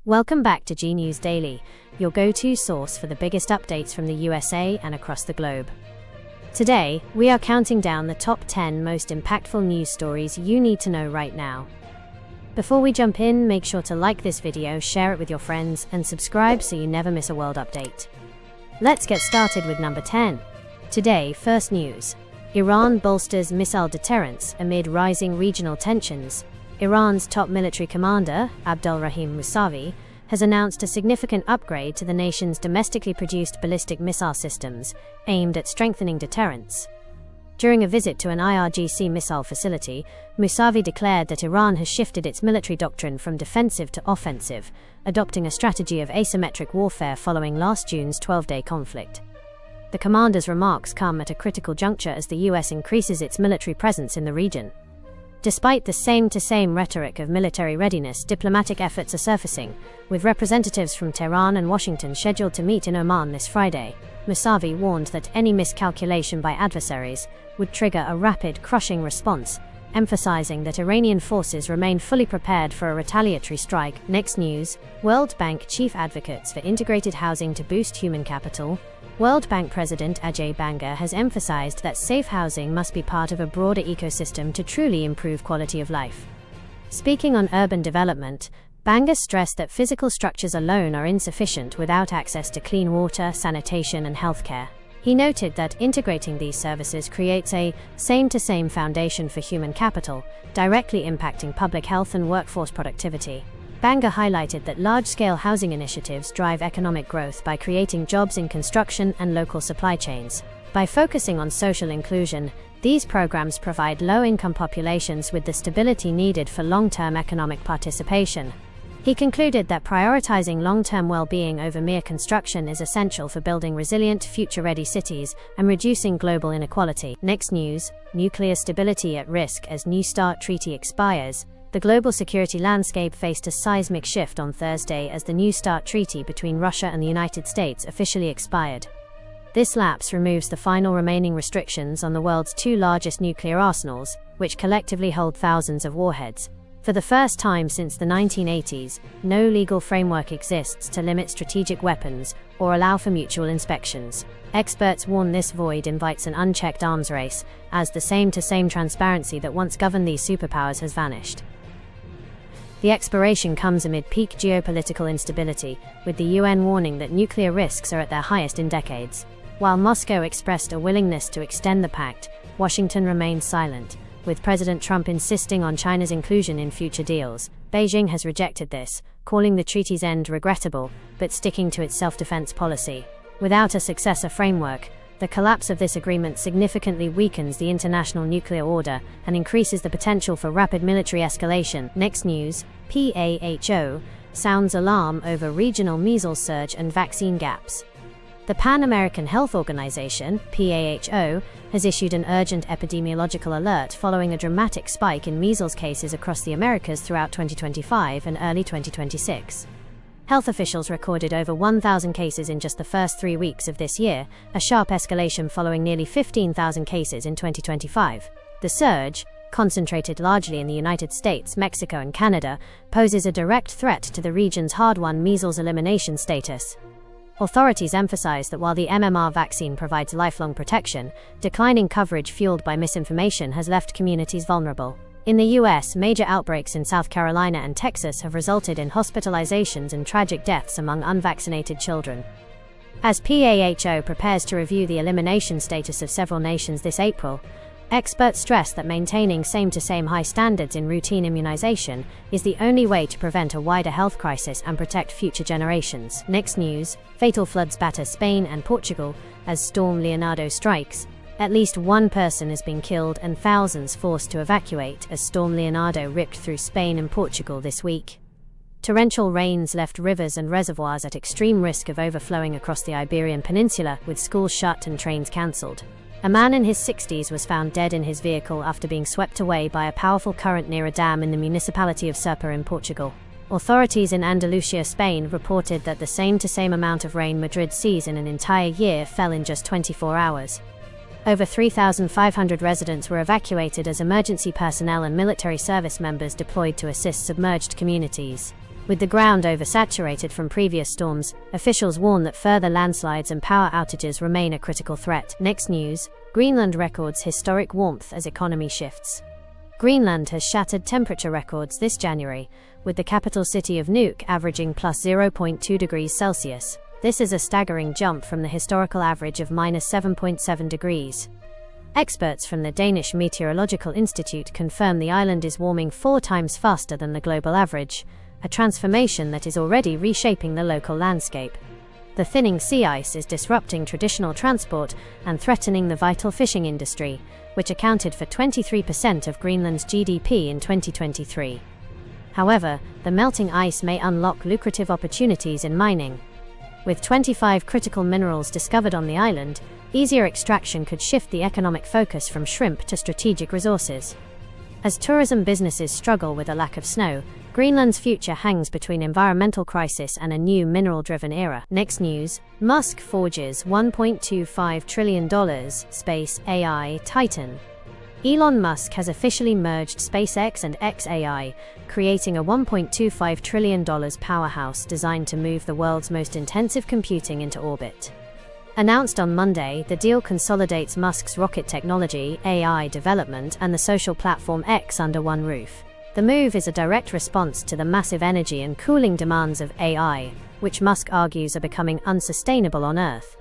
Welcome back to G News Daily, your go-to source for the biggest updates from the USA and across the globe. Today, we are counting down the top 10 most impactful news stories you need to know right now. Before we jump in, make sure to like this video, share it with your friends, and subscribe so you never miss a world update. Let's get started with number 10. Today, first news. Iran bolsters missile deterrence amid rising regional tensions. Iran's top military commander, Abdulrahim Musavi, has announced a significant upgrade to the nation's domestically produced ballistic missile systems, aimed at strengthening deterrence. During a visit to an IRGC missile facility, Musavi declared that Iran has shifted its military doctrine from defensive to offensive, adopting a strategy of asymmetric warfare following last June's 12-day conflict. The commander's remarks come at a critical juncture as the US increases its military presence in the region. Despite the same-to-same rhetoric of military readiness, diplomatic efforts are surfacing, with representatives from Tehran and Washington scheduled to meet in Oman this Friday. Musavi warned that any miscalculation by adversaries would trigger a rapid, crushing response, emphasizing that Iranian forces remain fully prepared for a retaliatory strike. Next news, World Bank chief advocates for integrated housing to boost human capital. World Bank President Ajay Banga has emphasized that safe housing must be part of a broader ecosystem to truly improve quality of life. Speaking on urban development, Banga stressed that physical structures alone are insufficient without access to clean water, sanitation, and healthcare. He noted that integrating these services creates a same-to-same foundation for human capital, directly impacting public health and workforce productivity. Banga highlighted that large-scale housing initiatives drive economic growth by creating jobs in construction and local supply chains. By focusing on social inclusion, these programs provide low-income populations with the stability needed for long-term economic participation. He concluded that prioritizing long-term well-being over mere construction is essential for building resilient, future-ready cities and reducing global inequality. Next news, nuclear stability at risk as New START treaty expires. The global security landscape faced a seismic shift on Thursday as the New START treaty between Russia and the United States officially expired. This lapse removes the final remaining restrictions on the world's two largest nuclear arsenals, which collectively hold thousands of warheads. For the first time since the 1980s, no legal framework exists to limit strategic weapons or allow for mutual inspections. Experts warn this void invites an unchecked arms race, as the same-to-same transparency that once governed these superpowers has vanished. The expiration comes amid peak geopolitical instability, with the UN warning that nuclear risks are at their highest in decades. While Moscow expressed a willingness to extend the pact, Washington remained silent, with President Trump insisting on China's inclusion in future deals. Beijing has rejected this, calling the treaty's end regrettable, but sticking to its self-defense policy. Without a successor framework, the collapse of this agreement significantly weakens the international nuclear order and increases the potential for rapid military escalation. Next news, PAHO sounds alarm over regional measles surge and vaccine gaps. The Pan American Health Organization, PAHO, has issued an urgent epidemiological alert following a dramatic spike in measles cases across the Americas throughout 2025 and early 2026. Health officials recorded over 1,000 cases in just the first 3 weeks of this year, a sharp escalation following nearly 15,000 cases in 2025. The surge, concentrated largely in the United States, Mexico, and Canada, poses a direct threat to the region's hard-won measles elimination status. Authorities emphasize that while the MMR vaccine provides lifelong protection, declining coverage fueled by misinformation has left communities vulnerable. In the US, major outbreaks in South Carolina and Texas have resulted in hospitalizations and tragic deaths among unvaccinated children. As PAHO prepares to review the elimination status of several nations this April, experts stress that maintaining same-to-same high standards in routine immunization is the only way to prevent a wider health crisis and protect future generations. Next news, fatal floods batter Spain and Portugal as Storm Leonardo strikes. At least one person has been killed and thousands forced to evacuate as Storm Leonardo ripped through Spain and Portugal this week. Torrential rains left rivers and reservoirs at extreme risk of overflowing across the Iberian Peninsula, with schools shut and trains cancelled. A man in his 60s was found dead in his vehicle after being swept away by a powerful current near a dam in the municipality of Serpa in Portugal. Authorities in Andalusia, Spain, reported that the same-to-same amount of rain Madrid sees in an entire year fell in just 24 hours. Over 3,500 residents were evacuated as emergency personnel and military service members deployed to assist submerged communities. With the ground oversaturated from previous storms, officials warn that further landslides and power outages remain a critical threat. Next news, Greenland records historic warmth as economy shifts. Greenland has shattered temperature records this January, with the capital city of Nuuk averaging plus 0.2 degrees Celsius. This is a staggering jump from the historical average of minus 7.7 degrees. Experts from the Danish Meteorological Institute confirm the island is warming 4 times faster than the global average, a transformation that is already reshaping the local landscape. The thinning sea ice is disrupting traditional transport and threatening the vital fishing industry, which accounted for 23% of Greenland's GDP in 2023. However, the melting ice may unlock lucrative opportunities in mining. With 25 critical minerals discovered on the island, easier extraction could shift the economic focus from shrimp to strategic resources. As tourism businesses struggle with a lack of snow, Greenland's future hangs between environmental crisis and a new mineral-driven era. Next news, Musk forges $1.25 trillion space AI titan. Elon Musk has officially merged SpaceX and xAI, creating a $1.25 trillion powerhouse designed to move the world's most intensive computing into orbit. Announced on Monday, the deal consolidates Musk's rocket technology, AI development, and the social platform X under one roof. The move is a direct response to the massive energy and cooling demands of AI, which Musk argues are becoming unsustainable on Earth.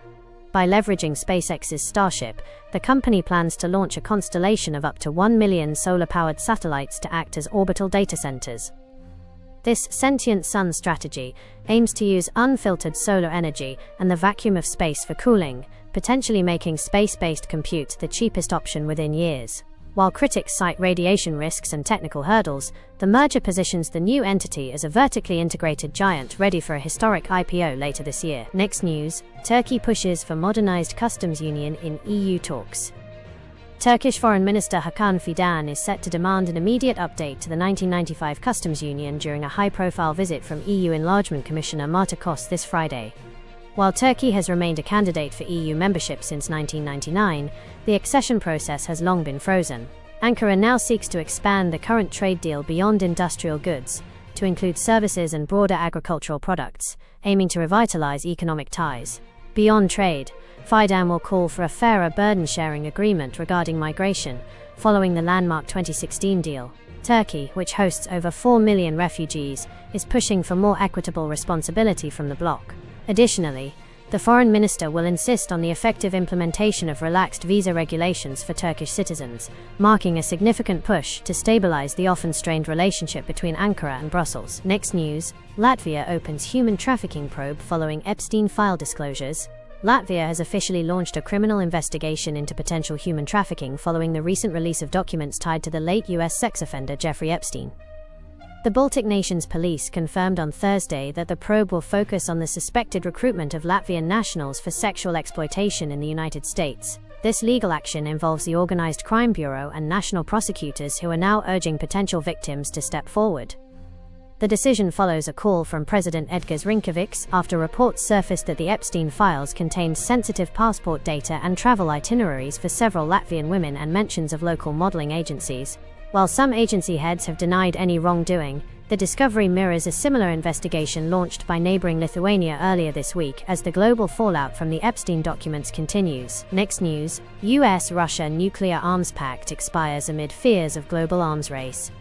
By leveraging SpaceX's Starship, the company plans to launch a constellation of up to 1 million solar-powered satellites to act as orbital data centers. This sentient sun strategy aims to use unfiltered solar energy and the vacuum of space for cooling, potentially making space-based compute the cheapest option within years. While critics cite radiation risks and technical hurdles, the merger positions the new entity as a vertically integrated giant ready for a historic IPO later this year. Next news, Turkey pushes for modernized customs union in EU talks. Turkish Foreign Minister Hakan Fidan is set to demand an immediate update to the 1995 customs union during a high-profile visit from EU Enlargement Commissioner Marta Kos this Friday. While Turkey has remained a candidate for EU membership since 1999, the accession process has long been frozen. Ankara now seeks to expand the current trade deal beyond industrial goods, to include services and broader agricultural products, aiming to revitalize economic ties. Beyond trade, Fidan will call for a fairer burden-sharing agreement regarding migration, following the landmark 2016 deal. Turkey, which hosts over 4 million refugees, is pushing for more equitable responsibility from the bloc. Additionally, the foreign minister will insist on the effective implementation of relaxed visa regulations for Turkish citizens, marking a significant push to stabilize the often strained relationship between Ankara and Brussels. Next news, Latvia opens human trafficking probe following Epstein file disclosures. Latvia has officially launched a criminal investigation into potential human trafficking following the recent release of documents tied to the late U.S. sex offender Jeffrey Epstein. The Baltic nations' police confirmed on Thursday that the probe will focus on the suspected recruitment of Latvian nationals for sexual exploitation in the United States. This legal action involves the Organized Crime Bureau and national prosecutors who are now urging potential victims to step forward. The decision follows a call from President Edgars Rinkēvičs after reports surfaced that the Epstein files contained sensitive passport data and travel itineraries for several Latvian women and mentions of local modeling agencies. While some agency heads have denied any wrongdoing, the discovery mirrors a similar investigation launched by neighboring Lithuania earlier this week as the global fallout from the Epstein documents continues. Next news, US-Russia nuclear arms pact expires amid fears of global arms race.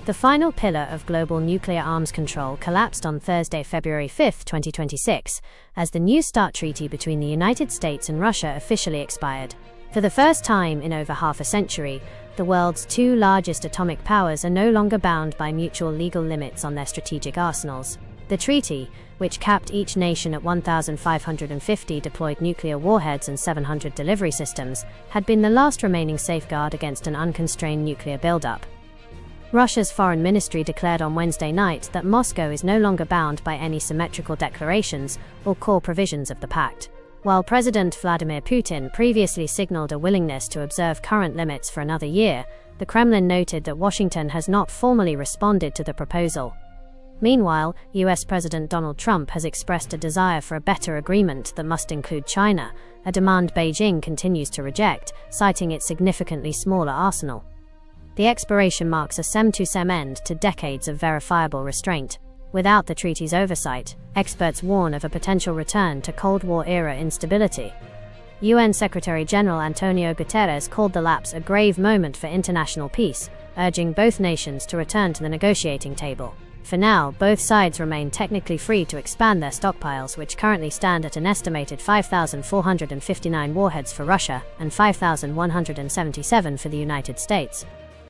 The final pillar of global nuclear arms control collapsed on Thursday, February 5, 2026, as the New START treaty between the United States and Russia officially expired. For the first time in over half a century, the world's two largest atomic powers are no longer bound by mutual legal limits on their strategic arsenals. The treaty, which capped each nation at 1,550 deployed nuclear warheads and 700 delivery systems, had been the last remaining safeguard against an unconstrained nuclear buildup. Russia's foreign ministry declared on Wednesday night that Moscow is no longer bound by any symmetrical declarations or core provisions of the pact. While President Vladimir Putin previously signaled a willingness to observe current limits for another year, the Kremlin noted that Washington has not formally responded to the proposal. Meanwhile, US President Donald Trump has expressed a desire for a better agreement that must include China, a demand Beijing continues to reject, citing its significantly smaller arsenal. The expiration marks a sem-to-sem end to decades of verifiable restraint. Without the treaty's oversight, experts warn of a potential return to Cold War-era instability. UN Secretary-General Antonio Guterres called the lapse a grave moment for international peace, urging both nations to return to the negotiating table. For now, both sides remain technically free to expand their stockpiles, which currently stand at an estimated 5,459 warheads for Russia and 5,177 for the United States.